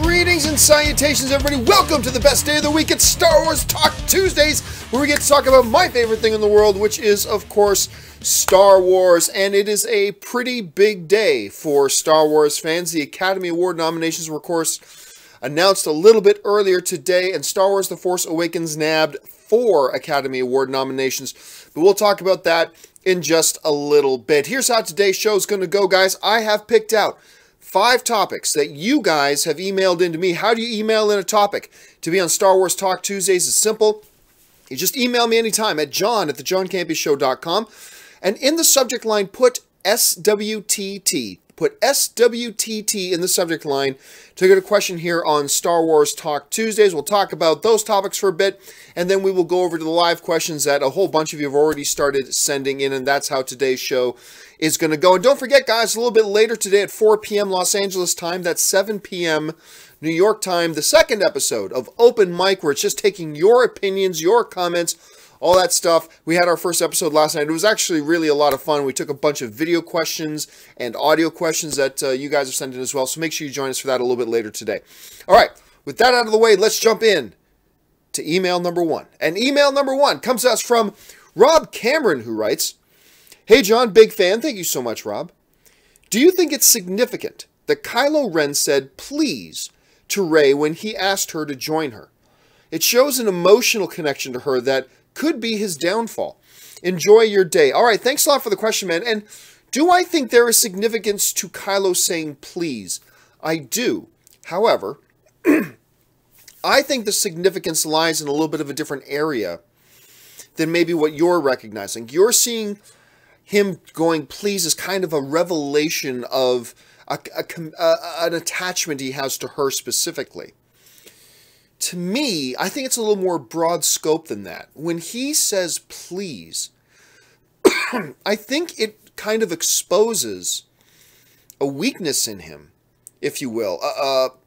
Greetings and salutations, everybody. Welcome to the best day of the week. It's Star Wars Talk Tuesdays, where we get to talk about my favorite thing in the world, which is, of course, Star Wars. And it is a pretty big day for Star Wars fans. The Academy Award nominations were, of course, announced a little bit earlier today, and Star Wars The Force Awakens nabbed 4 Academy Award nominations. But we'll talk about that in just a little bit. Here's how today's show is going to go, guys. I have picked out 5 topics that you guys have emailed into me. How do you email in a topic to be on Star Wars Talk Tuesdays? It's simple. You just email me anytime at john@thejohncampeashow.com. And in the subject line, put SWTT. Put SWTT in the subject line to get a question here on Star Wars Talk Tuesdays. We'll talk about those topics for a bit, and then we will go over to the live questions that a whole bunch of you have already started sending in, and that's how today's show is going to go. And don't forget, guys, a little bit later today at 4 p.m. Los Angeles time, that's 7 p.m. New York time, the second episode of Open Mic, where it's just taking your opinions, your comments, all that stuff. We had our first episode last night. It was actually really a lot of fun. We took a bunch of video questions and audio questions that you guys have sent in as well. So make sure you join us for that a little bit later today. All right, with that out of the way, let's jump in to email number 1. And email number 1 comes to us from Rob Cameron, who writes, "Hey John, big fan." Thank you so much, Rob. "Do you think it's significant that Kylo Ren said please to Rey when he asked her to join her? It shows an emotional connection to her that could be his downfall. Enjoy your day." All right, thanks a lot for the question, man. And do I think there is significance to Kylo saying please? I do. However, I think the significance lies in a little bit of a different area than maybe what you're recognizing. You're seeing him going please as kind of a revelation of an attachment he has to her specifically. To me, I think it's a little more broad scope than that. When he says please, I think it kind of exposes a weakness in him, if you will,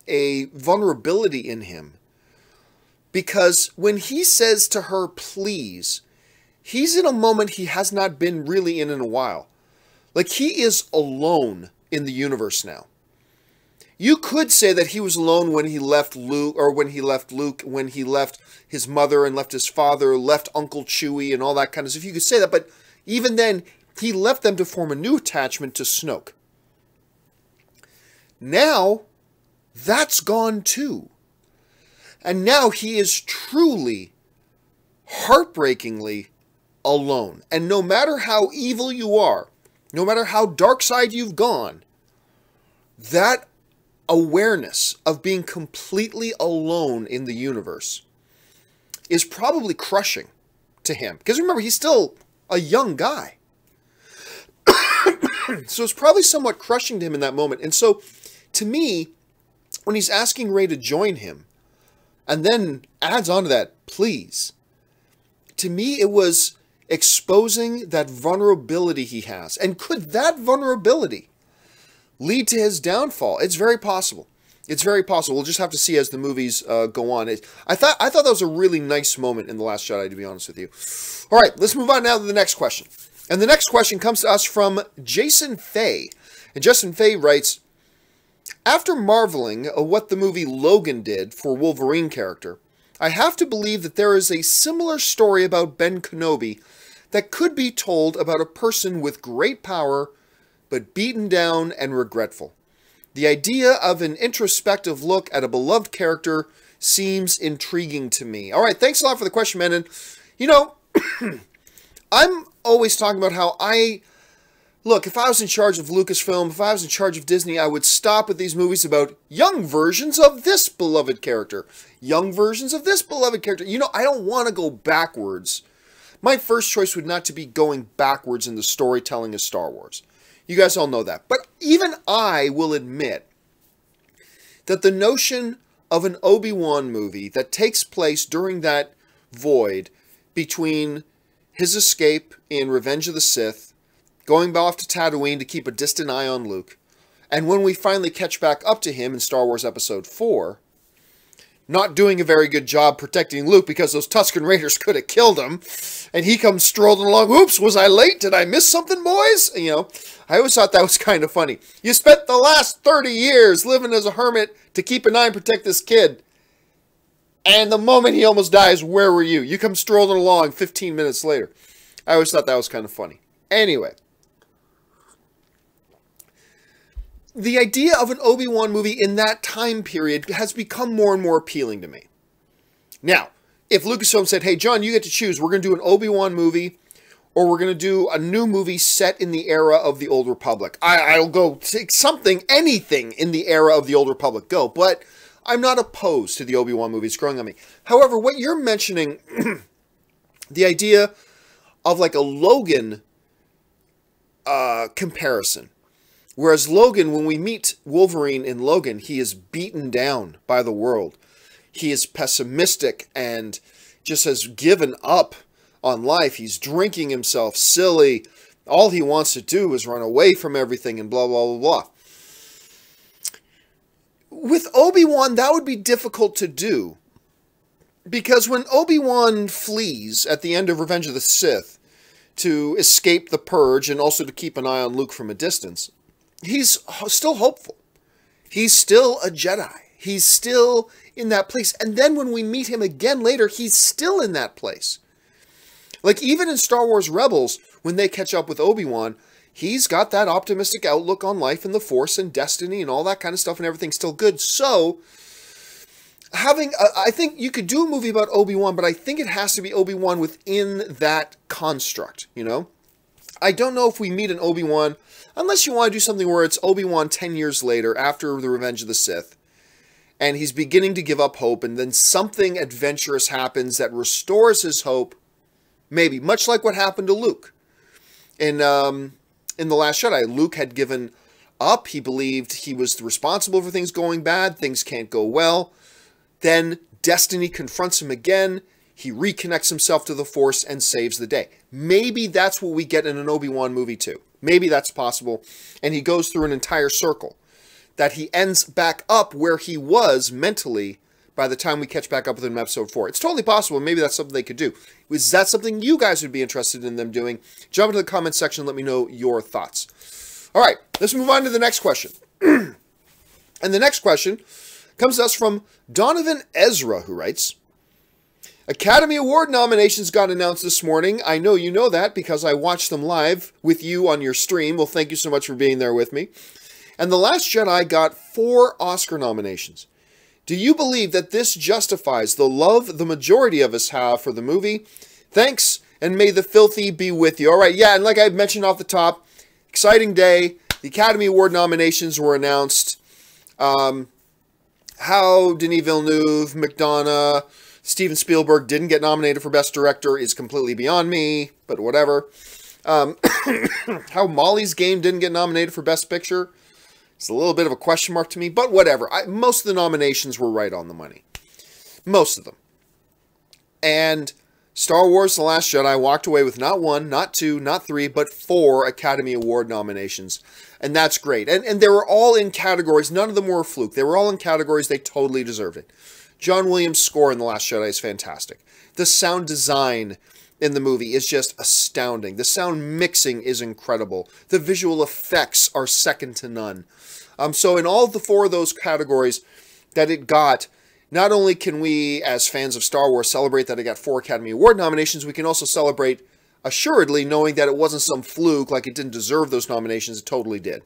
a vulnerability in him. Because when he says to her please, he's in a moment he has not been really in a while. Like, he is alone in the universe now. You could say that he was alone when he left Luke, when he left his mother and left his father, left Uncle Chewie and all that kind of stuff. You could say that, but even then, he left them to form a new attachment to Snoke. Now, that's gone too. And now he is truly, heartbreakingly alone. And no matter how evil you are, no matter how dark side you've gone, that awareness of being completely alone in the universe is probably crushing to him. Because remember, he's still a young guy. So it's probably somewhat crushing to him in that moment. And so, to me, when he's asking Rey to join him, and then adds on to that, please, to me it was exposing that vulnerability he has. And could that vulnerability lead to his downfall? It's very possible. It's very possible. We'll just have to see as the movies go on. I thought that was a really nice moment in The Last Jedi, to be honest with you. All right, let's move on now to the next question. And the next question comes to us from Jason Fay. And Jason Fay writes, "After marveling at what the movie Logan did for Wolverine character, I have to believe that there is a similar story about Ben Kenobi that could be told about a person with great power but beaten down and regretful. The idea of an introspective look at a beloved character seems intriguing to me." All right, thanks a lot for the question, man. And, you know, I'm always talking about how look, if I was in charge of Lucasfilm, if I was in charge of Disney, I would stop with these movies about young versions of this beloved character. Young versions of this beloved character. You know, I don't want to go backwards. My first choice would not to be going backwards in the storytelling of Star Wars. You guys all know that. But even I will admit that the notion of an Obi-Wan movie that takes place during that void between his escape in Revenge of the Sith, going off to Tatooine to keep a distant eye on Luke, and when we finally catch back up to him in Star Wars Episode 4, not doing a very good job protecting Luke because those Tusken Raiders could have killed him. And he comes strolling along. Oops, was I late? Did I miss something, boys? You know, I always thought that was kind of funny. You spent the last 30 years living as a hermit to keep an eye and protect this kid. And the moment he almost dies, where were you? You come strolling along 15 minutes later. I always thought that was kind of funny. Anyway. The idea of an Obi-Wan movie in that time period has become more and more appealing to me. Now, if Lucasfilm said, hey, John, you get to choose. We're going to do an Obi-Wan movie, or we're going to do a new movie set in the era of the Old Republic. I'll go take something, anything in the era of the Old Republic. Go. But I'm not opposed to the Obi-Wan movies growing on me. However, what you're mentioning, the idea of like a Logan comparison. Whereas Logan, when we meet Wolverine in Logan, he is beaten down by the world. He is pessimistic and just has given up on life. He's drinking himself silly. All he wants to do is run away from everything and blah, blah, blah, blah. With Obi-Wan, that would be difficult to do. Because when Obi-Wan flees at the end of Revenge of the Sith to escape the Purge and also to keep an eye on Luke from a distance, he's still hopeful. He's still a Jedi. He's still in that place. And then when we meet him again later, he's still in that place. Like even in Star Wars Rebels, when they catch up with Obi-Wan, he's got that optimistic outlook on life and the Force and destiny and all that kind of stuff, and everything's still good. So, I think you could do a movie about Obi-Wan, but I think it has to be Obi-Wan within that construct, you know? I don't know if we meet an Obi-Wan, unless you want to do something where it's Obi-Wan 10 years later, after the Revenge of the Sith, and he's beginning to give up hope, and then something adventurous happens that restores his hope, maybe, much like what happened to Luke. In The Last Jedi, Luke had given up. He believed he was responsible for things going bad. Things can't go well. Then destiny confronts him again. He reconnects himself to the Force and saves the day. Maybe that's what we get in an Obi-Wan movie too. Maybe that's possible. And he goes through an entire circle. That he ends back up where he was mentally by the time we catch back up with him in episode 4. It's totally possible. Maybe that's something they could do. Is that something you guys would be interested in them doing? Jump into the comments section and let me know your thoughts. All right, let's move on to the next question. And the next question comes to us from Donovan Ezra, who writes, Academy Award nominations got announced this morning. I know you know that because I watched them live with you on your stream. Well, thank you so much for being there with me. And The Last Jedi got 4 Oscar nominations. Do you believe that this justifies the love the majority of us have for the movie? Thanks, and may the filthy be with you. All right, yeah, and like I mentioned off the top, exciting day. The Academy Award nominations were announced. How Denis Villeneuve, McDonough, Steven Spielberg didn't get nominated for Best Director is completely beyond me, but whatever. How Molly's Game didn't get nominated for Best Picture, it's a little bit of a question mark to me, but whatever. Most of the nominations were right on the money. Most of them. And Star Wars The Last Jedi walked away with not 1, not 2, not 3, but 4 Academy Award nominations. And that's great. And they were all in categories. None of them were a fluke. They were all in categories they totally deserved it. John Williams' score in The Last Jedi is fantastic. The sound design in the movie is just astounding. The sound mixing is incredible. The visual effects are second to none. So in all the 4 of those categories that it got, not only can we, as fans of Star Wars, celebrate that it got 4 Academy Award nominations, we can also celebrate, assuredly, knowing that it wasn't some fluke, like it didn't deserve those nominations. It totally did.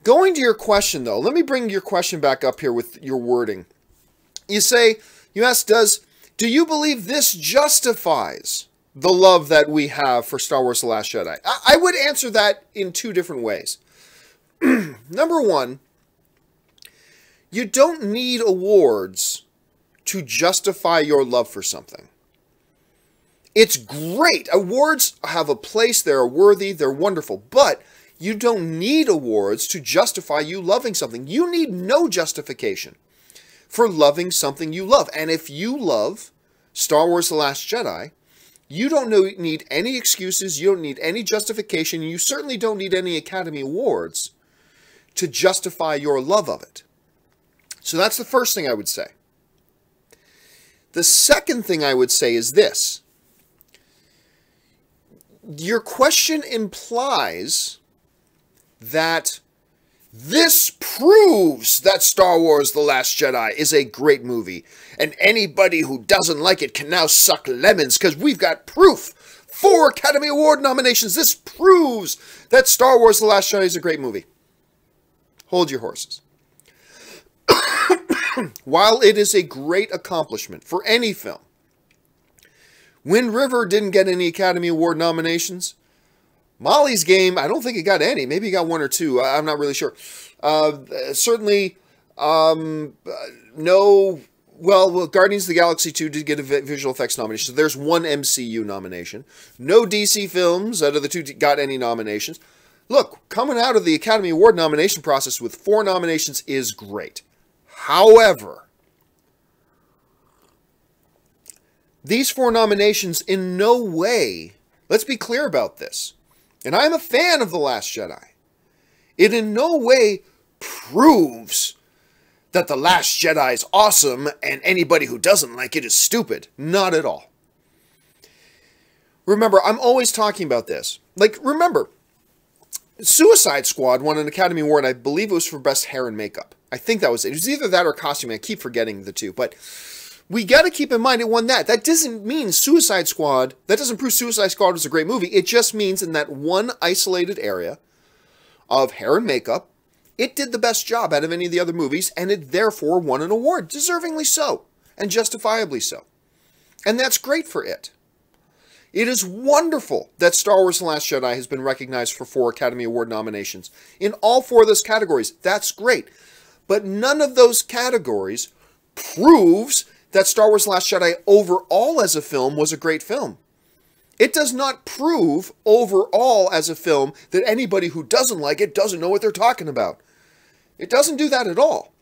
Going to your question, though, let me bring your question back up here with your wording. You ask, do you believe this justifies the love that we have for Star Wars The Last Jedi? I would answer that in 2 different ways. Number 1, you don't need awards to justify your love for something. It's great. Awards have a place. They're worthy. They're wonderful. But you don't need awards to justify you loving something. You need no justification for loving something you love. And if you love Star Wars The Last Jedi, you don't need any excuses. You don't need any justification. You certainly don't need any Academy Awards to justify your love of it. So that's the first thing I would say. The second thing I would say is this. Your question implies that this proves that Star Wars The Last Jedi is a great movie, and anybody who doesn't like it can now suck lemons because we've got proof. 4 Academy Award nominations. This proves that Star Wars The Last Jedi is a great movie. Hold your horses. While it is a great accomplishment for any film, Wind River didn't get any Academy Award nominations. Molly's Game, I don't think it got any. Maybe it got 1 or 2. I'm not really sure. Certainly, no... Well, Guardians of the Galaxy 2 did get a visual effects nomination. So there's 1 MCU nomination. No DC films out of the 2 got any nominations. Look, coming out of the Academy Award nomination process with 4 nominations is great. However, these 4 nominations in no way, let's be clear about this, and I'm a fan of The Last Jedi, it in no way proves that The Last Jedi is awesome and anybody who doesn't like it is stupid. Not at all. Remember, I'm always talking about this. Like, remember, Suicide Squad won an Academy Award, I believe it was for Best Hair and Makeup. I think that was it. It was either that or costuming. I keep forgetting the 2. But we got to keep in mind it won that. That doesn't mean Suicide Squad, that doesn't prove Suicide Squad was a great movie. It just means in that one isolated area of hair and makeup, it did the best job out of any of the other movies, and it therefore won an award, deservingly so, and justifiably so. And that's great for it. It is wonderful that Star Wars The Last Jedi has been recognized for 4 Academy Award nominations. In all 4 of those categories, that's great. But none of those categories proves that Star Wars The Last Jedi overall as a film was a great film. It does not prove overall as a film that anybody who doesn't like it doesn't know what they're talking about. It doesn't do that at all.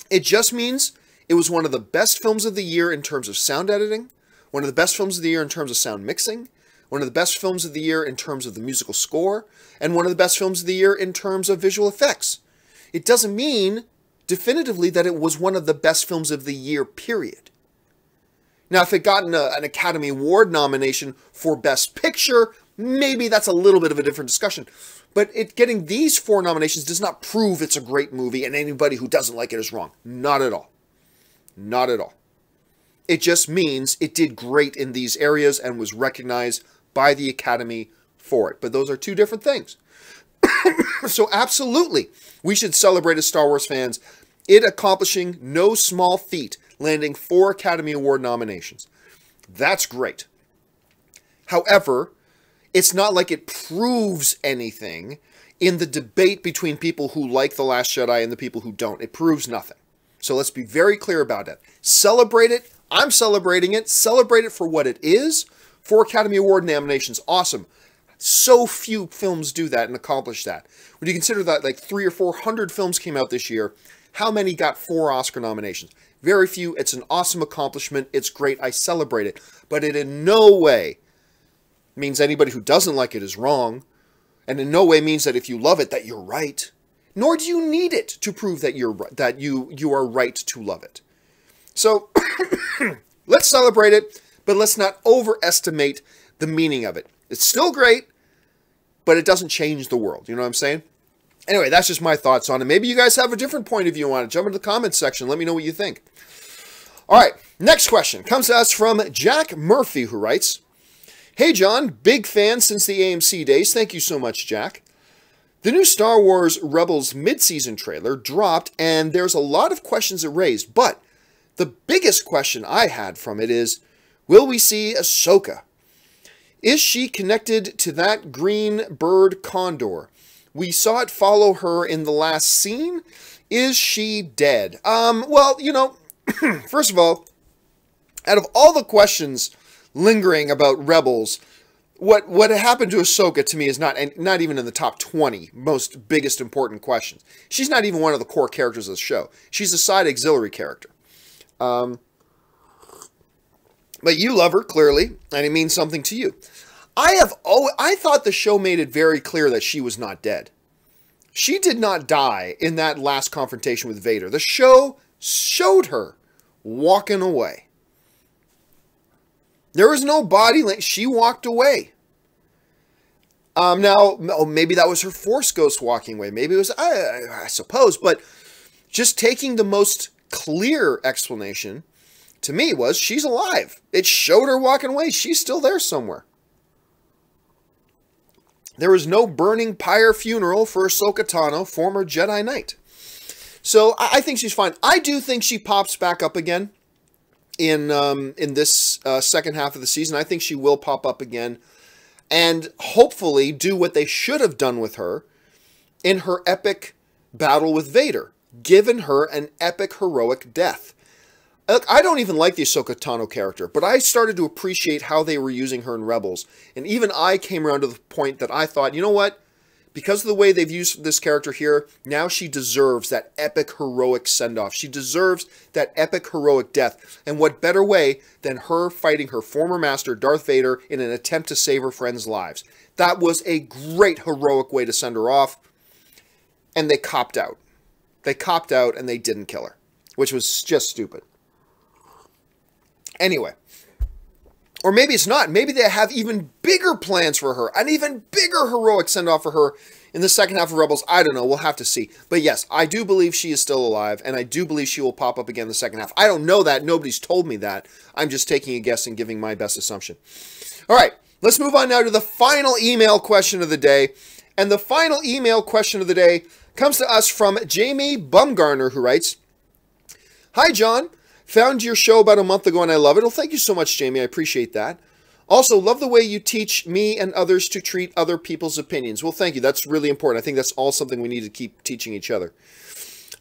It just means it was one of the best films of the year in terms of sound editing, one of the best films of the year in terms of sound mixing, one of the best films of the year in terms of the musical score, and one of the best films of the year in terms of visual effects. It doesn't mean definitively that it was one of the best films of the year, period. Now, if it got an Academy Award nomination for Best Picture, maybe that's a little bit of a different discussion. But it getting these 4 nominations does not prove it's a great movie and anybody who doesn't like it is wrong. Not at all. Not at all. It just means it did great in these areas and was recognized by the Academy for it. But those are 2 different things. So absolutely, we should celebrate as Star Wars fans it accomplishing no small feat, landing 4 Academy Award nominations. That's great. However, it's not like it proves anything in the debate between people who like The Last Jedi and the people who don't. It proves nothing. So let's be very clear about it. Celebrate it. I'm celebrating it. Celebrate it for what it is. 4 Academy Award nominations. Awesome. So few films do that and accomplish that. When you consider that like 300 or 400 films came out this year, how many got 4 Oscar nominations? Very few. It's an awesome accomplishment. It's great. I celebrate it. But it in no way means anybody who doesn't like it is wrong. And in no way means that if you love it, that you're right. Nor do you need it to prove that you are right to love it. So let's celebrate it, but let's not overestimate the meaning of it. It's still great, but it doesn't change the world. You know what I'm saying? Anyway, that's just my thoughts on it. Maybe you guys have a different point of view on it. Jump into the comments section. Let me know what you think. All right, next question comes to us from Jack Murphy, who writes, "Hey, John, big fan since the AMC days. Thank you so much, Jack. The new Star Wars Rebels mid-season trailer dropped, and there's a lot of questions it raised, but the biggest question I had from it is, will we see Ahsoka? Is she connected to that green bird condor? We saw it follow her in the last scene. Is she dead?" Well, you know, first of all, out of all the questions lingering about Rebels, what happened to Ahsoka to me is not even in the top 20 most biggest important questions. She's not even one of the core characters of the show. She's a side auxiliary character. But you love her, clearly, and it means something to you. I thought the show made it very clear that she was not dead. She did not die in that last confrontation with Vader. The show showed her walking away. There was no body language. She walked away. Now, maybe that was her Force ghost walking away. Maybe it was, I suppose. But just taking the most clear explanation to me was she's alive. It showed her walking away. She's still there somewhere. There was no burning pyre funeral for Ahsoka Tano, former Jedi Knight. So I think she's fine. I do think she pops back up again in this second half of the season. I think she will pop up again and hopefully do what they should have done with her in her epic battle with Vader, given her an epic heroic death. Look, I don't even like the Ahsoka Tano character, but I started to appreciate how they were using her in Rebels. And even I came around to the point that I thought, you know what? Because of the way they've used this character here, now she deserves that epic heroic send-off. She deserves that epic heroic death. And what better way than her fighting her former master, Darth Vader, in an attempt to save her friends' lives. That was a great heroic way to send her off. And they copped out. They copped out and they didn't kill her, which was just stupid. Anyway, or maybe it's not. Maybe they have even bigger plans for her, an even bigger heroic send-off for her in the second half of Rebels. I don't know. We'll have to see. But yes, I do believe she is still alive, and I do believe she will pop up again in the second half. I don't know that. Nobody's told me that. I'm just taking a guess and giving my best assumption. All right, let's move on now to the final email question of the day. And the final email question of the day comes to us from Jamie Bumgarner, who writes, "Hi, John. Found your show about a month ago and I love it." Well, thank you so much, Jamie. I appreciate that. Also, love the way you teach me and others to treat other people's opinions. Well, thank you. That's really important. I think that's all something we need to keep teaching each other.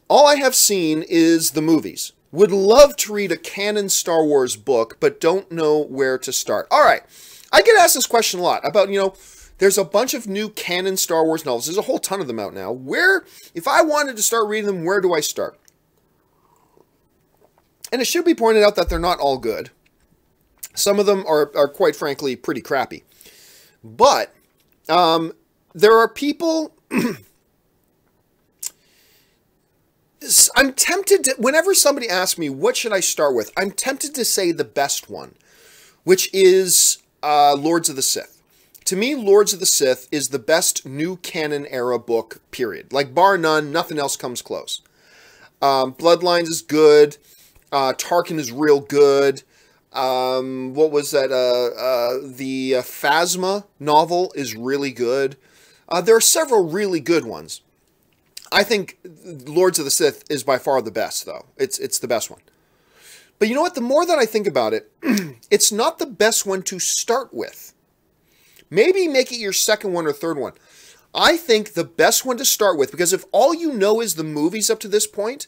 All I have seen is the movies. Would love to read a canon Star Wars book, but don't know where to start. All right. I get asked this question a lot about, there's a bunch of new canon Star Wars novels. There's a whole ton of them out now. If I wanted to start reading them, where do I start? And it should be pointed out that they're not all good. Some of them are quite frankly pretty crappy. But there are people... I'm tempted to... Whenever somebody asks me, what should I start with? I'm tempted to say the best one, which is Lords of the Sith. To me, Lords of the Sith is the best new canon era book, period. Like, bar none, nothing else comes close. Bloodlines is good. Tarkin is real good. What was that? The Phasma novel is really good. There are several really good ones. I think Lords of the Sith is by far the best, though. It's the best one. But you know what? The more that I think about it, it's not the best one to start with. Maybe make it your second one or third one. I think the best one to start with, because if all you know is the movies up to this point,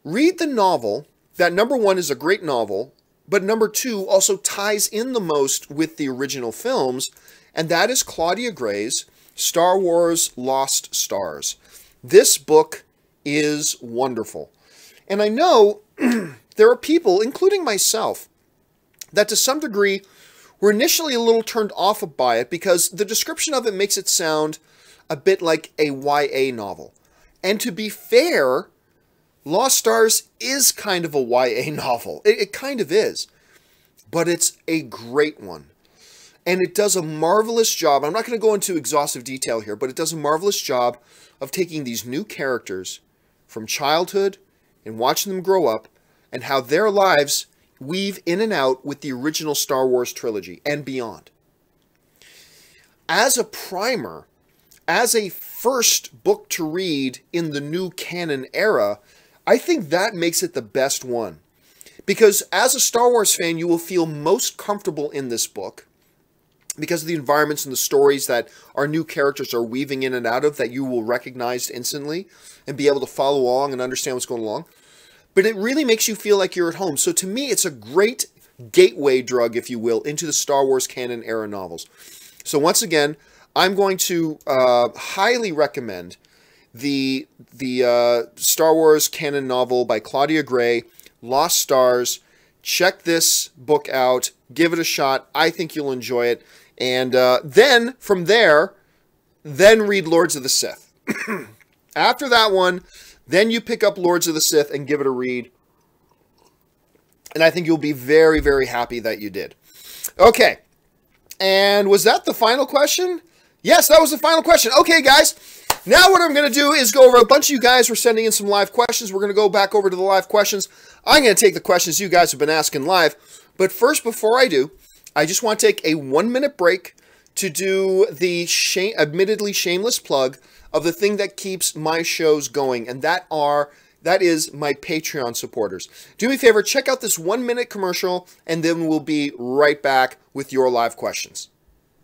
read the novel. That number one is a great novel, but number two also ties in the most with the original films, and that is Claudia Gray's Star Wars Lost Stars. This book is wonderful. And I know there are people, including myself, that to some degree were initially a little turned off by it because the description of it makes it sound a bit like a YA novel. And to be fair, Lost Stars is kind of a YA novel. It kind of is. But it's a great one. And it does a marvelous job. I'm not going to go into exhaustive detail here, but it does a marvelous job of taking these new characters from childhood and watching them grow up and how their lives weave in and out with the original Star Wars trilogy and beyond. As a primer, as a first book to read in the new canon era, I think that makes it the best one. Because as a Star Wars fan, you will feel most comfortable in this book because of the environments and the stories that our new characters are weaving in and out of that you will recognize instantly and be able to follow along and understand what's going along. But it really makes you feel like you're at home. So to me, it's a great gateway drug, if you will, into the Star Wars canon era novels. So once again, I'm going to highly recommend the Star Wars canon novel by Claudia Gray, Lost Stars. Check this book out. Give it a shot. I think you'll enjoy it. And then, from there, then read Lords of the Sith. After that one, Then you pick up Lords of the Sith and give it a read. And I think you'll be very, very happy that you did. Okay. And was that the final question? Yes, that was the final question. Okay, guys. Now what I'm going to do is go over, a bunch of you guys were sending in some live questions. We're going to go back over to the live questions. I'm going to take the questions you guys have been asking live. But first, before I do, I just want to take a 1-minute break to do the admittedly shameless plug of the thing that keeps my shows going. And that is my Patreon supporters. Do me a favor, check out this 1-minute commercial, and then we'll be right back with your live questions.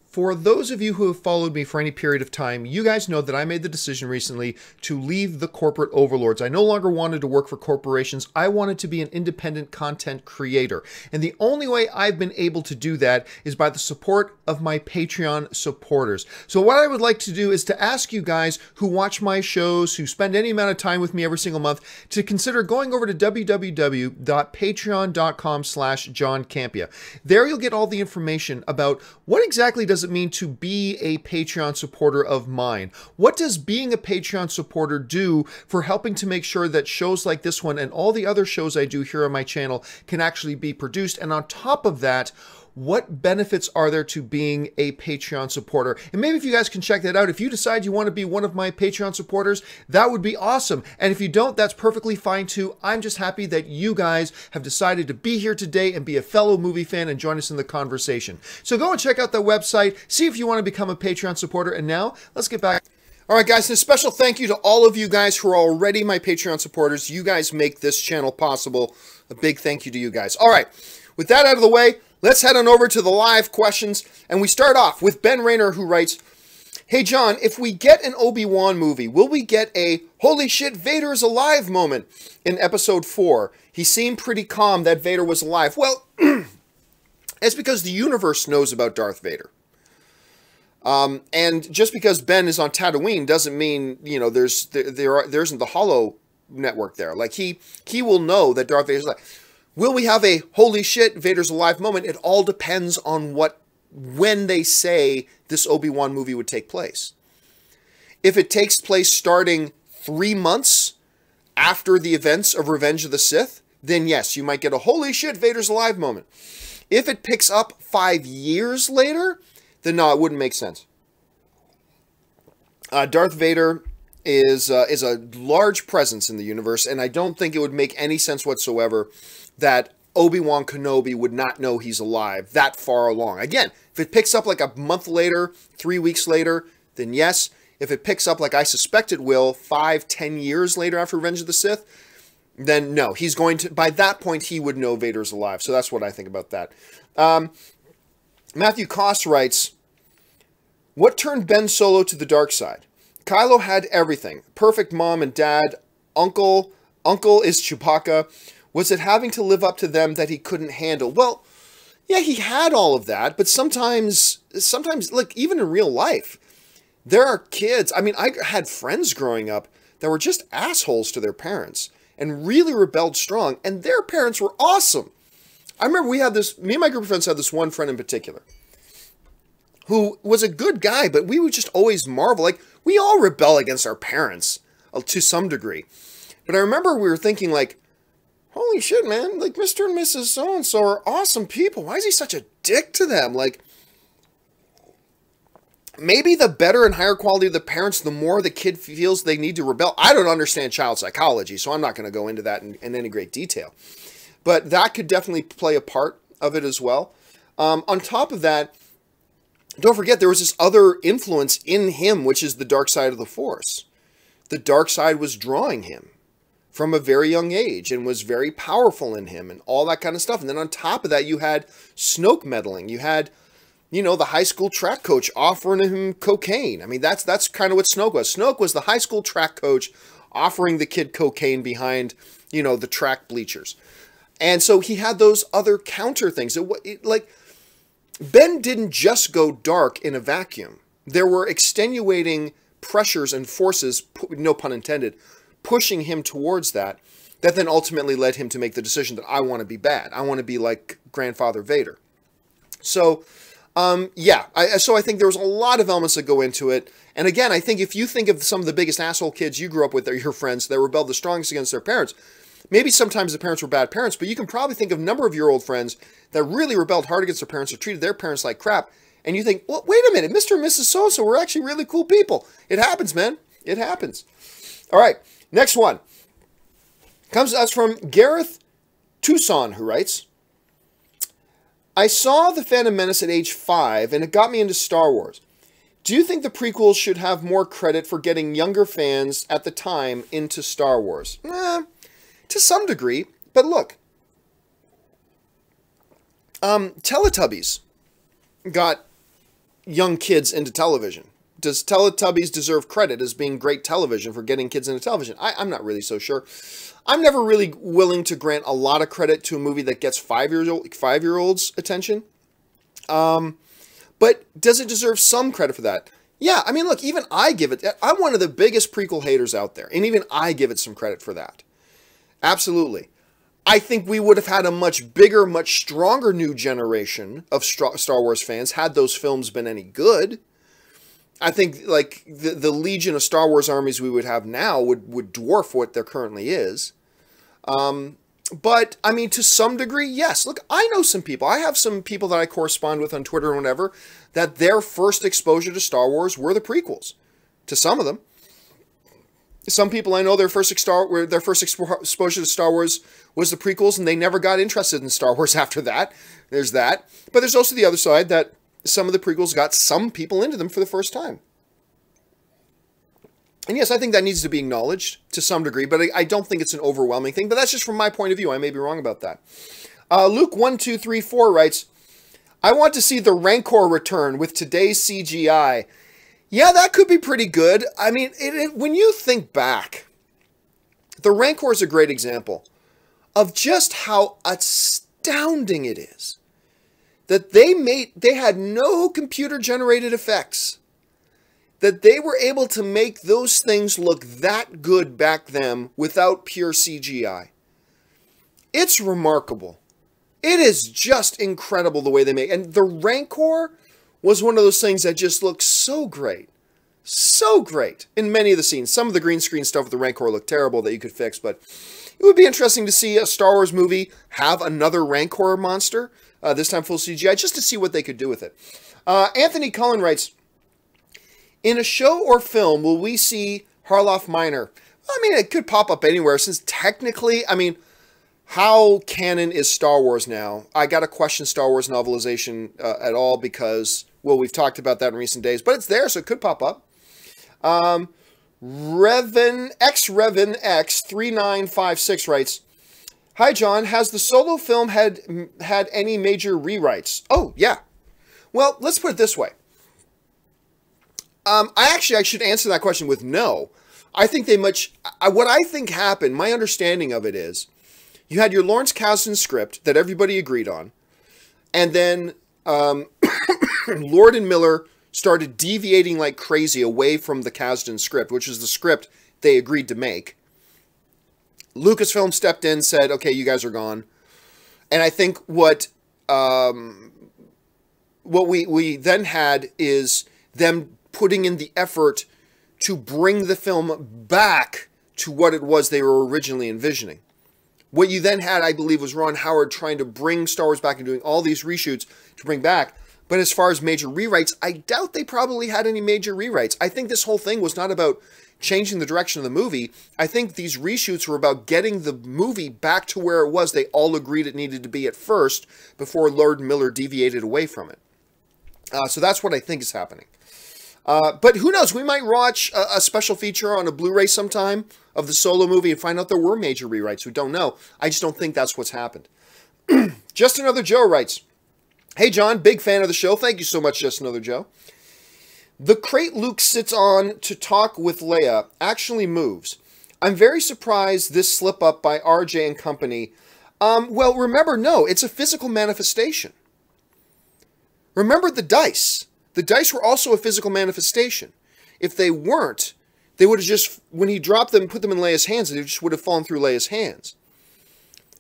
For those of you who have followed me for any period of time, you guys know that I made the decision recently to leave the corporate overlords. I no longer wanted to work for corporations. I wanted to be an independent content creator. And the only way I've been able to do that is by the support of my Patreon supporters. So what I would like to do is to ask you guys who watch my shows, who spend any amount of time with me every single month, to consider going over to www.patreon.com/John Campea. There you'll get all the information about what exactly does it mean to be a Patreon supporter of mine? What does being a Patreon supporter do for helping to make sure that shows like this one and all the other shows I do here on my channel can actually be produced? And on top of that, what benefits are there to being a Patreon supporter? And maybe if you guys can check that out, if you decide you want to be one of my Patreon supporters, that would be awesome. And if you don't, that's perfectly fine too. I'm just happy that you guys have decided to be here today and be a fellow movie fan and join us in the conversation. So go and check out the website, see if you want to become a Patreon supporter. And now let's get back. All right, guys, and a special thank you to all of you guys who are already my Patreon supporters. You guys make this channel possible. A big thank you to you guys. All right, with that out of the way, let's head on over to the live questions, and we start off with Ben Rayner, who writes, "Hey John, if we get an Obi-Wan movie, will we get a holy shit, Vader's alive moment in episode 4? He seemed pretty calm that Vader was alive." Well, it's because the universe knows about Darth Vader. And just because Ben is on Tatooine doesn't mean, you know, there isn't the Hollow network there. Like, he will know that Darth Vader's alive. Will we have a holy shit, Vader's alive moment? It all depends on when they say this Obi-Wan movie would take place. If it takes place starting 3 months after the events of Revenge of the Sith, then yes, you might get a holy shit, Vader's alive moment. If it picks up 5 years later, then no, it wouldn't make sense. Darth Vader is a large presence in the universe, and I don't think it would make any sense whatsoever that Obi-Wan Kenobi would not know he's alive that far along. Again, if it picks up like a month later, 3 weeks later, then yes. If it picks up like I suspect it will, 5, 10 years later after Revenge of the Sith, then no. He's going to, by that point, he would know Vader's alive. So that's what I think about that. Matthew Koss writes, "What turned Ben Solo to the dark side? Kylo had everything. Perfect mom and dad. Uncle is Chewbacca. Was it having to live up to them that he couldn't handle?" Well, yeah, he had all of that, but sometimes, like, even in real life, there are kids. I mean, I had friends growing up that were just assholes to their parents and really rebelled strong, and their parents were awesome. I remember me and my group of friends had this one friend in particular who was a good guy, but we would just always marvel. Like, we all rebel against our parents to some degree. But I remember we were thinking, like, holy shit, man, like, Mr. and Mrs. So-and-so are awesome people. Why is he such a dick to them? Like, maybe the better and higher quality of the parents, the more the kid feels they need to rebel. I don't understand child psychology, so I'm not going to go into that in any great detail. But that could definitely play a part of it as well. On top of that, don't forget there was this other influence in him, which is the dark side of the Force. The dark side was drawing him from a very young age and was very powerful in him and all that kind of stuff. And then on top of that, you had Snoke meddling. You had, you know, the high school track coach offering him cocaine. I mean, that's kind of what Snoke was. Snoke was the high school track coach offering the kid cocaine behind, you know, the track bleachers. And so he had those other counter things. Like, Ben didn't just go dark in a vacuum. There were extenuating pressures and forces, no pun intended, pushing him towards that then ultimately led him to make the decision that I want to be bad. I want to be like Grandfather Vader. So Yeah, so I think there was a lot of elements that go into it. And again, I think if you think of some of the biggest asshole kids you grew up with, or your friends that rebelled the strongest against their parents, maybe sometimes the parents were bad parents, but you can probably think of a number of your old friends that really rebelled hard against their parents or treated their parents like crap. And you think, well, wait a minute, Mr. and Mrs. So-and-so were actually really cool people. It happens, man. It happens. All right, next one. Comes to us from Gareth Tucson, who writes, I saw The Phantom Menace at age 5, and it got me into Star Wars. Do you think the prequels should have more credit for getting younger fans at the time into Star Wars? To some degree, but look. Teletubbies got young kids into television. Does Teletubbies deserve credit as being great television for getting kids into television? I'm not really so sure. I'm never really willing to grant a lot of credit to a movie that gets 5-year-olds attention. But does it deserve some credit for that? Yeah, I mean, look, even I give it... I'm one of the biggest prequel haters out there, and even I give it some credit for that. Absolutely. I think we would have had a much bigger, much stronger new generation of Star Wars fans had those films been any good. I think, like, the legion of Star Wars armies we would have now would dwarf what there currently is. But, I mean, to some degree, yes. Look, I know some people. I have some people that I correspond with on Twitter and whatever, that their first exposure to Star Wars were the prequels. To some of them. Some people I know, their first exposure to Star Wars was the prequels, and they never got interested in Star Wars after that. There's that. But there's also the other side, that some of the prequels got some people into them for the first time. And yes, I think that needs to be acknowledged to some degree, but I don't think it's an overwhelming thing. But that's just from my point of view. I may be wrong about that. Luke1234 writes, I want to see the Rancor return with today's CGI. Yeah, that could be pretty good. I mean, when you think back, the Rancor is a great example of just how astounding it is that they had no computer-generated effects, that they were able to make those things look that good back then without pure CGI. It's remarkable. It is just incredible the way they make it. And the Rancor was one of those things that just looked so great. So great in many of the scenes. Some of the green screen stuff with the Rancor looked terrible that you could fix, but it would be interesting to see a Star Wars movie have another Rancor monster, this time full CGI, just to see what they could do with it. Anthony Cullen writes, in a show or film, will we see Harloff Minor? I mean, it could pop up anywhere, since technically, I mean, how canon is Star Wars now? I got to question Star Wars novelization at all because, well, we've talked about that in recent days, but it's there, so it could pop up. Revan X3956 writes, hi, John. Has the Solo film had any major rewrites? Oh, yeah. Well, let's put it this way. I should answer that question with no. I think what I think happened, my understanding of it is, you had your Lawrence Kasdan script that everybody agreed on, and then Lord and Miller started deviating like crazy away from the Kasdan script, which is the script they agreed to make. Lucasfilm stepped in, said, okay, you guys are gone. And I think what we then had is them putting in the effort to bring the film back to what it was they were originally envisioning. What you then had, I believe, was Ron Howard trying to bring Star Wars back and doing all these reshoots to bring back. But as far as major rewrites, I doubt they probably had any major rewrites. I think this whole thing was not about changing the direction of the movie. I think these reshoots were about getting the movie back to where it was they all agreed it needed to be at first before Lord Miller deviated away from it. So that's what I think is happening. But who knows? We might watch a special feature on a Blu-ray sometime of the Solo movie and find out there were major rewrites. We don't know. I just don't think that's what's happened. Just Another Joe writes, hey, John, big fan of the show. Thank you so much, Just Another Joe. The crate Luke sits on to talk with Leia actually moves. I'm very surprised this slip-up by RJ and company. Well, remember, no, it's a physical manifestation. Remember the dice. The dice were also a physical manifestation. If they weren't, they would have just, when he dropped them and put them in Leia's hands, they just would have fallen through Leia's hands.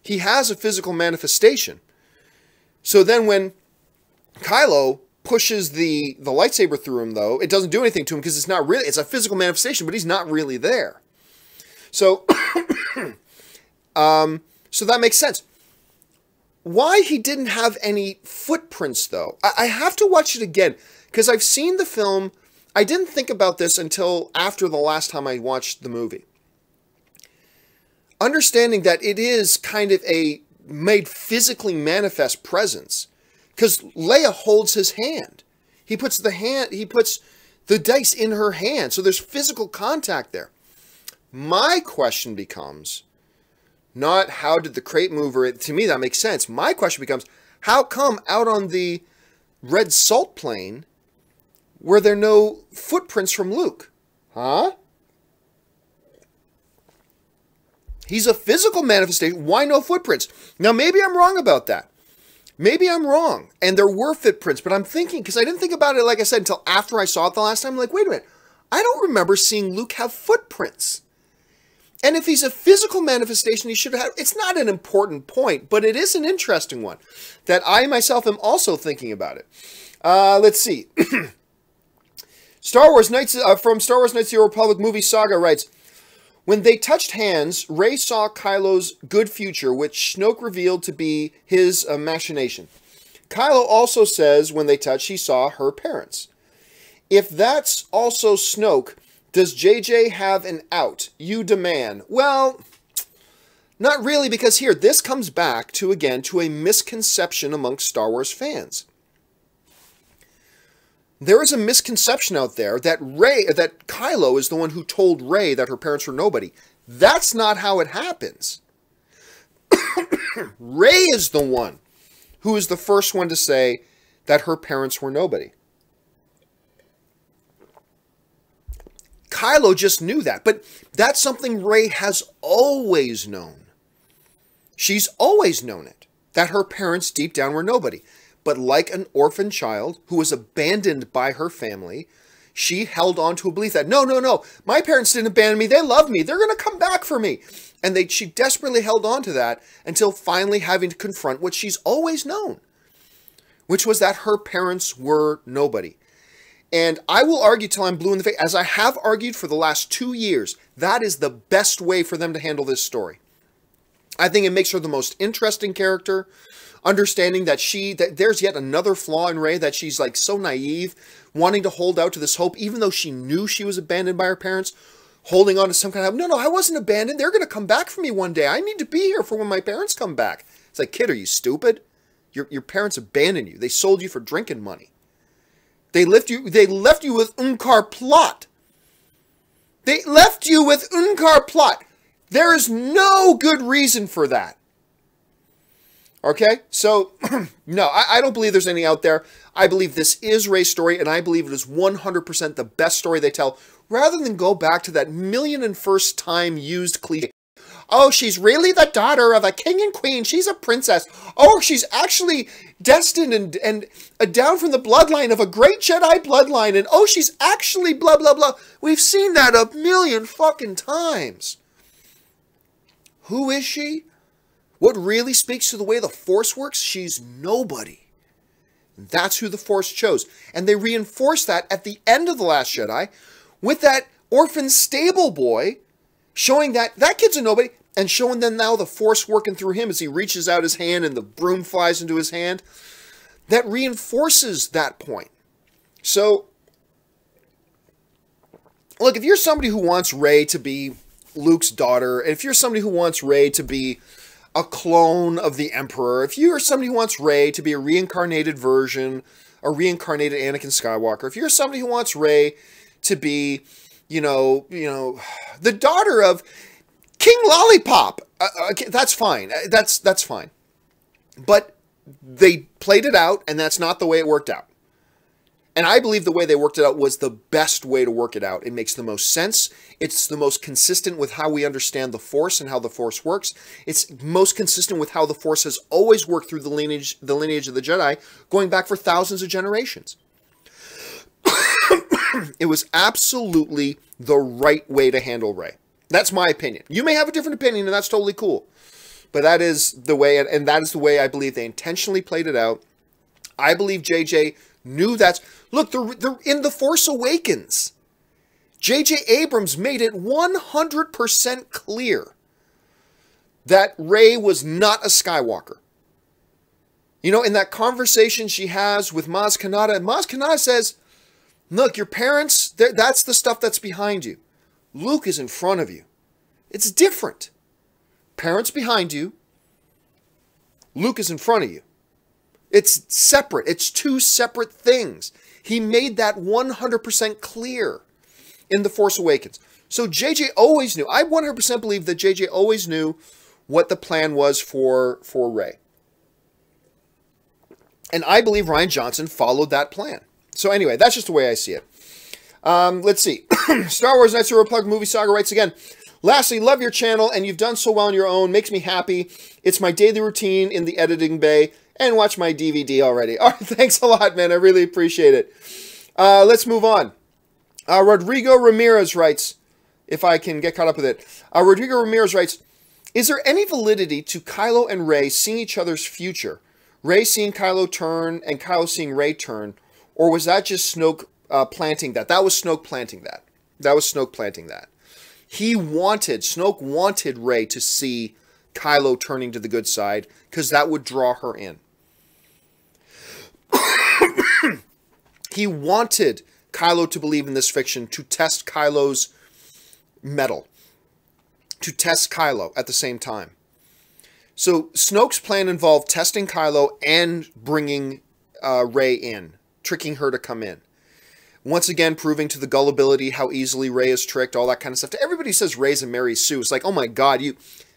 He has a physical manifestation. So then when Kylo pushes the lightsaber through him, though, it doesn't do anything to him because it's not really, it's a physical manifestation, but he's not really there. So, so that makes sense. Why he didn't have any footprints, though, I have to watch it again, because I've seen the film. I didn't think about this until after the last time I watched the movie. Understanding that it is kind of a made physically manifest presence, because Leia holds his hand. He puts the dice in her hand, so there's physical contact there. My question becomes, not how did the crate mover, to me that makes sense. My question becomes, how come out on the red salt plain were there no footprints from Luke? Huh? He's a physical manifestation. Why no footprints? Now, maybe I'm wrong about that. Maybe I'm wrong, and there were footprints, but I'm thinking, because I didn't think about it, like I said, until after I saw it the last time. I'm like, wait a minute. I don't remember seeing Luke have footprints. And if he's a physical manifestation, he should have. It's not an important point, but it is an interesting one that I myself am also thinking about it. Let's see. Star Wars Knights from Star Wars Knights of the Old Republic movie saga writes, when they touched hands, Rey saw Kylo's good future, which Snoke revealed to be his machination. Kylo also says when they touched, he saw her parents. If that's also Snoke, does JJ have an out? You demand. Well, not really, because here, this comes back to, again, to a misconception amongst Star Wars fans. There is a misconception out there that that Kylo is the one who told Rey that her parents were nobody. That's not how it happens. Rey is the one who is the first one to say that her parents were nobody. Kylo just knew that, but that's something Rey has always known. She's always known it, that her parents deep down were nobody. But like an orphan child who was abandoned by her family, she held on to a belief that, no, my parents didn't abandon me, they love me, they're going to come back for me. And she desperately held on to that until finally having to confront what she's always known, which was that her parents were nobody. And I will argue till I'm blue in the face, as I have argued for the last 2 years, that is the best way for them to handle this story. I think it makes her the most interesting character. Understanding that there's yet another flaw in Rey, that she's like so naive, wanting to hold out to this hope, even though she knew she was abandoned by her parents, holding on to some kind of, no, I wasn't abandoned. They're going to come back for me one day. I need to be here for when my parents come back. It's like, kid, are you stupid? Your parents abandoned you. They sold you for drinking money. They left you with Unkar plot. They left you with Unkar plot. There is no good reason for that. Okay, so, no, I don't believe there's any out there. I believe this is Rey's story, and I believe it is 100% the best story they tell, rather than go back to that million and first time used cliche. Oh, she's really the daughter of a king and queen. She's a princess. Oh, she's actually destined and down from the bloodline of a great Jedi bloodline. And oh, she's actually blah, blah, blah. We've seen that a million fucking times. Who is she? What really speaks to the way the Force works? She's nobody. That's who the Force chose. And they reinforced that at the end of The Last Jedi with that orphan stable boy showing that kid's a nobody, and showing them now the Force working through him as he reaches out his hand and the broom flies into his hand. That reinforces that point. So, look, if you're somebody who wants Rey to be Luke's daughter, if you're somebody who wants Rey to be a clone of the Emperor, if you are somebody who wants Rey to be a reincarnated version, a reincarnated Anakin Skywalker, if you're somebody who wants Rey to be, you know, the daughter of King Lollipop, that's fine. That's fine. But they played it out, and that's not the way it worked out. And I believe the way they worked it out was the best way to work it out. It makes the most sense. It's the most consistent with how we understand the Force and how the Force works. It's most consistent with how the Force has always worked through the lineage of the Jedi, going back for thousands of generations. It was absolutely the right way to handle Rey. That's my opinion. You may have a different opinion, and that's totally cool. But that is the way, and that is the way I believe they intentionally played it out. I believe JJ knew that. Look, they're in The Force Awakens. J.J. Abrams made it 100% clear that Rey was not a Skywalker. You know, in that conversation she has with Maz Kanata says, look, your parents, that's the stuff that's behind you. Luke is in front of you. It's different. Parents behind you. Luke is in front of you. It's separate. It's two separate things. He made that 100% clear in The Force Awakens. So JJ always knew. I 100% believe that JJ always knew what the plan was for Rey. And I believe Rian Johnson followed that plan. So anyway, that's just the way I see it. Let's see. Star Wars Nights of Replugged Movie Saga writes again. Lastly, love your channel, and you've done so well on your own. Makes me happy. It's my daily routine in the editing bay. And watch my DVD already. All right, thanks a lot, man. I really appreciate it. Let's move on. Rodrigo Ramirez writes, if I can get caught up with it. Rodrigo Ramirez writes, is there any validity to Kylo and Rey seeing each other's future? Rey seeing Kylo turn and Kylo seeing Rey turn? Or was that just Snoke planting that? That was Snoke planting that. That was Snoke planting that. Snoke wanted Rey to see Kylo turning to the good side because that would draw her in. He wanted Kylo to believe in this fiction to test Kylo's mettle. To test Kylo at the same time. So Snoke's plan involved testing Kylo and bringing Rey in. Tricking her to come in. Once again, proving to the gullibility how easily Rey is tricked, all that kind of stuff. Everybody says Rey's a Mary Sue. It's like, oh my God,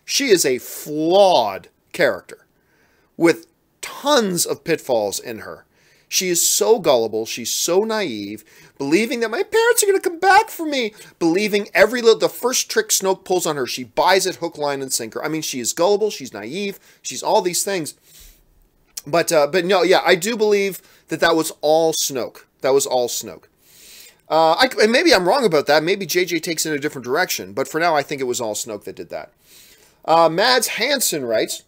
she is a flawed character with tons of pitfalls in her. She is so gullible. She's so naive, believing that my parents are going to come back for me, believing the first trick Snoke pulls on her, she buys it hook, line, and sinker. I mean, she is gullible. She's naive. She's all these things. But no, yeah, I do believe that was all Snoke. That was all Snoke. And maybe I'm wrong about that. Maybe JJ takes it in a different direction. But for now, I think it was all Snoke that did that. Mads Hansen writes,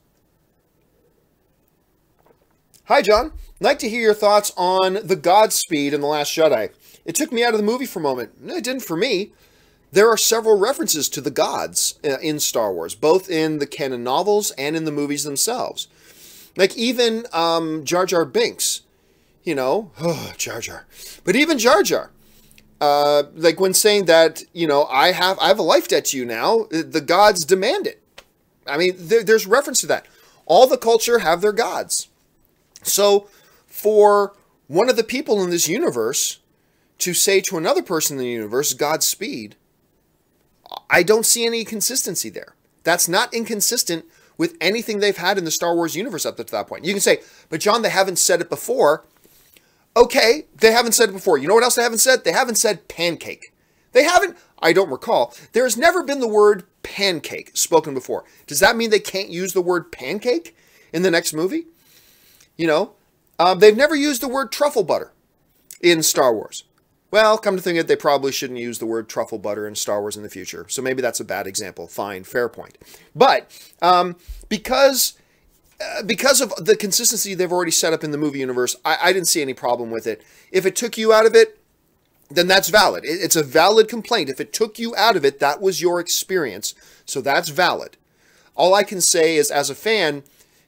hi, John. I'd like to hear your thoughts on the Godspeed in The Last Jedi. It took me out of the movie for a moment. No, it didn't for me. There are several references to the gods in Star Wars, both in the canon novels and in the movies themselves. Like even Jar Jar Binks, you know, Jar Jar. But even Jar Jar, like when saying that, you know, I have a life debt to you now, the gods demand it. I mean, there's reference to that. All the culture have their gods. So for one of the people in this universe to say to another person in the universe, Godspeed, I don't see any consistency there. That's not inconsistent with anything they've had in the Star Wars universe up to that point. You can say, but John, they haven't said it before. Okay, they haven't said it before. You know what else they haven't said? They haven't said pancake. They haven't, I don't recall. There's never been the word pancake spoken before. Does that mean they can't use the word pancake in the next movie? You know, they've never used the word truffle butter in Star Wars. Well, come to think of it, they probably shouldn't use the word truffle butter in Star Wars in the future. So maybe that's a bad example. Fine, fair point. But because of the consistency they've already set up in the movie universe, I didn't see any problem with it. If it took you out of it, then that's valid. It's a valid complaint. If it took you out of it, that was your experience. So that's valid. All I can say is, as a fan,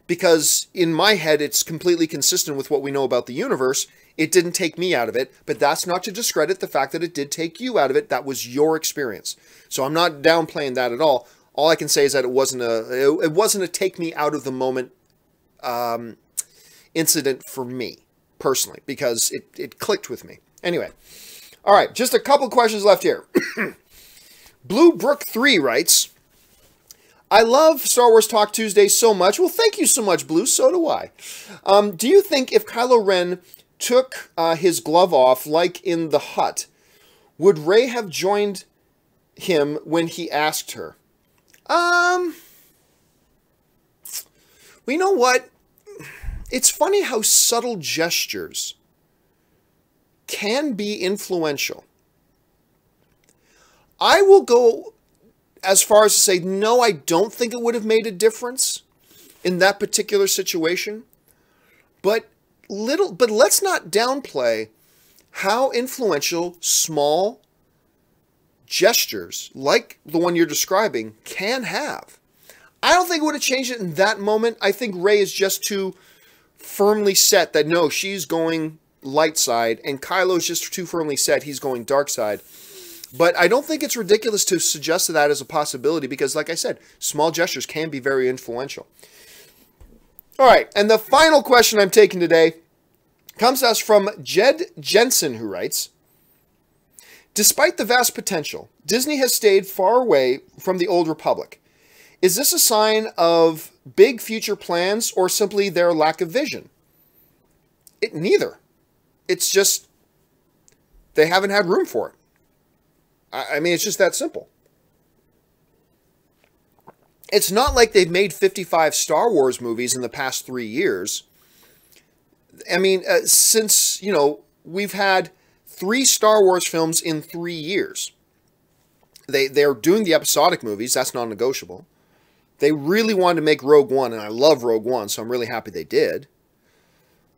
because in my head, it's completely consistent with what we know about the universe, it didn't take me out of it, but that's not to discredit the fact that it did take you out of it. That was your experience. So I'm not downplaying that at all. All I can say is that it wasn't a take me out of the moment incident for me, personally, because it clicked with me. Anyway, all right, just a couple questions left here. Blue Brook 3 writes, I love Star Wars Talk Tuesday so much. Well, thank you so much, Blue. So do I. Do you think if Kylo Ren took his glove off, like in The Hut, would Rey have joined him when he asked her? Well, you know what? It's funny how subtle gestures can be influential. I will go as far as to say, no, I don't think it would have made a difference in that particular situation. But but let's not downplay how influential small gestures like the one you're describing can have. I don't think it would have changed it in that moment. I think Rey is just too firmly set that no, she's going light side, and Kylo's just too firmly set he's going dark side. But I don't think it's ridiculous to suggest that as a possibility because, like I said, small gestures can be very influential. All right, and the final question I'm taking today comes to us from Jed Jensen, who writes, despite the vast potential, Disney has stayed far away from the Old Republic. Is this a sign of big future plans or simply their lack of vision? Neither. It's just they haven't had room for it. I mean, it's just that simple. It's not like they've made 55 Star Wars movies in the past 3 years. I mean, since, we've had 3 Star Wars films in 3 years. They're doing the episodic movies. That's non-negotiable. They really wanted to make Rogue One, and I love Rogue One, so I'm really happy they did.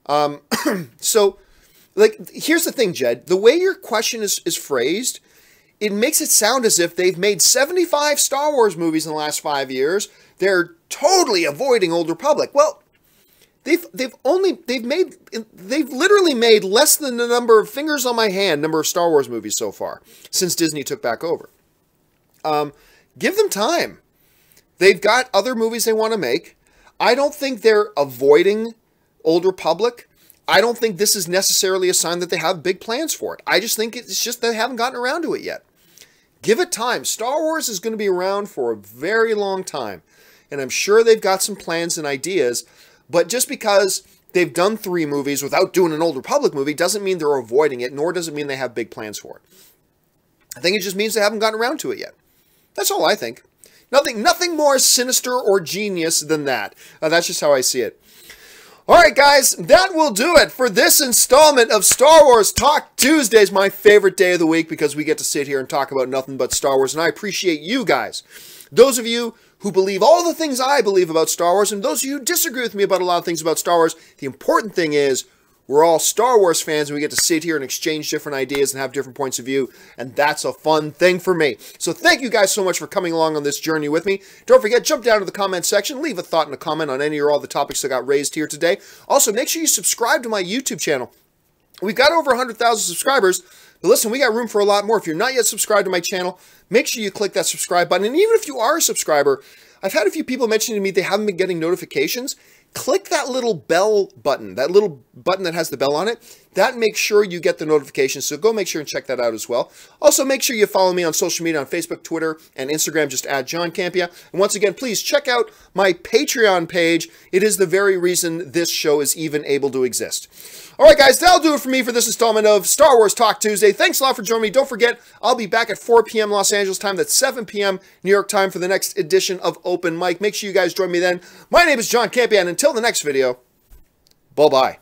So, here's the thing, Jed. The way your question is phrased, it makes it sound as if they've made 75 Star Wars movies in the last 5 years. They're totally avoiding Old Republic. Well, they've literally made less than the number of fingers on my hand number of Star Wars movies so far since Disney took back over. Give them time. They've got other movies they want to make. I don't think they're avoiding Old Republic. I don't think this is necessarily a sign that they have big plans for it. I just think it's just they haven't gotten around to it yet. Give it time. Star Wars is going to be around for a very long time. And I'm sure they've got some plans and ideas. But just because they've done 3 movies without doing an Old Republic movie doesn't mean they're avoiding it, nor does it mean they have big plans for it. I think it just means they haven't gotten around to it yet. That's all I think. Nothing more sinister or genius than that. That's just how I see it. All right, guys, that will do it for this installment of Star Wars Talk Tuesdays, my favorite day of the week because we get to sit here and talk about nothing but Star Wars, and I appreciate you guys. Those of you who believe all the things I believe about Star Wars, and those of you who disagree with me about a lot of things about Star Wars, the important thing is we're all Star Wars fans, and we get to sit here and exchange different ideas and have different points of view, and that's a fun thing for me. So thank you guys so much for coming along on this journey with me. Don't forget, jump down to the comment section, leave a thought and a comment on any or all the topics that got raised here today. Also, make sure you subscribe to my YouTube channel. We've got over 100,000 subscribers, but listen, we got room for a lot more. If you're not yet subscribed to my channel, make sure you click that subscribe button. And even if you are a subscriber, I've had a few people mention to me they haven't been getting notifications. Click that little bell button, that little button that has the bell on it. That makes sure you get the notifications, so go make sure and check that out as well. Also, make sure you follow me on social media on Facebook, Twitter, and Instagram, just at John Campea. And once again, please check out my Patreon page. It is the very reason this show is even able to exist. All right, guys, that'll do it for me for this installment of Star Wars Talk Tuesday. Thanks a lot for joining me. Don't forget, I'll be back at 4 p.m. Los Angeles time. That's 7 p.m. New York time for the next edition of Open Mic. Make sure you guys join me then. My name is John Campea, and until the next video, bye-bye.